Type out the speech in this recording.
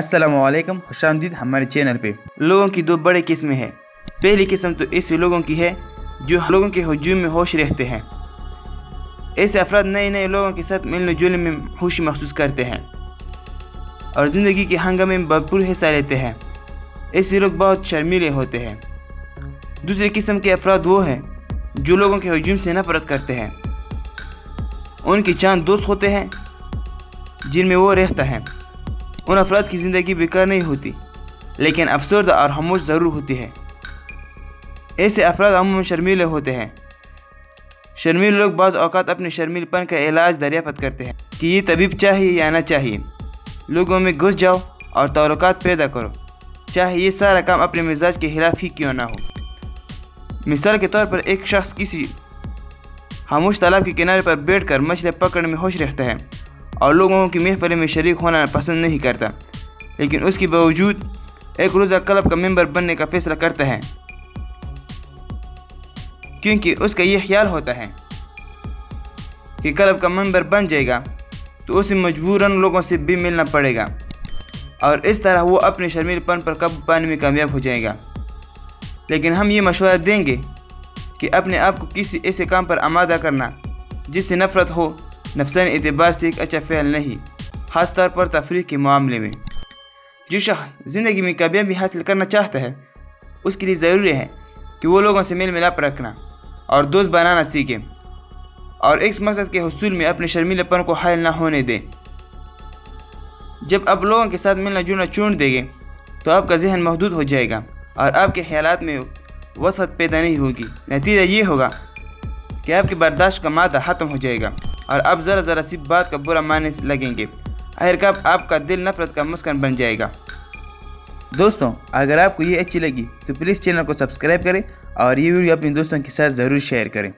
अस्सलाम वालेकुम, खुशामदीद हमारे चैनल पे। लोगों की दो बड़ी किस्में हैं। पहली किस्म तो ऐसे लोगों की है जो लोगों के हुजूम में होश रहते हैं। ऐसे अफराद नए नए लोगों के साथ मिलने जुलने में खुशी महसूस करते हैं और ज़िंदगी के हंगामे में भरपूर हिस्सा लेते हैं। ऐसे लोग बहुत शर्मीले होते हैं। दूसरी किस्म के अफराद वो हैं जो लोगों के हुजूम से नफरत करते हैं। उनके चंद दोस्त होते हैं जिनमें वो रहता है। उन अफराद की ज़िंदगी बेकार नहीं होती, लेकिन अफसरदा और खामोश ज़रूर होती है। ऐसे अफराद अमूमन शर्मीले होते हैं। शर्मीले लोग बाज़ औक़ात अपने शर्मीलेपन का इलाज दरियाफ़त करते हैं कि ये तबीब चाहिए या ना चाहिए। लोगों में घुस जाओ और ताल्लुकात पैदा करो, चाहे ये सारा काम अपने मिजाज के खिलाफ ही क्यों ना हो। मिसाल के तौर पर एक शख्स किसी खामोश तालाब के किनारे पर बैठकर मछलियाँ पकड़ने में खुश रहता है और लोगों की महफिल में शरीक होना पसंद नहीं करता, लेकिन उसके बावजूद एक रोज़ा क्लब का मेंबर बनने का फैसला करता है, क्योंकि उसका यह ख्याल होता है कि क्लब का मेंबर बन जाएगा तो उसे मजबूरन लोगों से भी मिलना पड़ेगा और इस तरह वो अपने शर्मीलेपन पर काबू पाने में कामयाब हो जाएगा। लेकिन हम ये मशवरा देंगे कि अपने आप को किसी ऐसे काम पर आमादा करना जिससे नफ़रत हो नफसानी एतबार से एक अच्छा फ़ैल नहीं, ख़ास तौर पर तफरीह के मामले में। जो शख्स ज़िंदगी में कामयाबी हासिल करना चाहता है उसके लिए ज़रूरी है कि वो लोगों से मेल मिलाप रखना और दोस्त बनाना सीखे और एक मकसद के हुसूल में अपने शर्मीलेपन को हायल ना होने दें। जब आप लोगों के साथ मिलना जुलना छोड़ देंगे तो आपका जहन महदूद हो जाएगा और आपके ख्यालात में वसअत पैदा नहीं होगी। नतीजा ये होगा कि आपकी बर्दाश्त का मादा ख़त्म हो जाएगा और आप ज़रा सी बात का बुरा मानने लगेंगे। आखिरकार आपका दिल नफ़रत का मुस्कान बन जाएगा। दोस्तों, अगर आपको ये अच्छी लगी तो प्लीज़ चैनल को सब्सक्राइब करें और ये वीडियो अपने दोस्तों के साथ ज़रूर शेयर करें।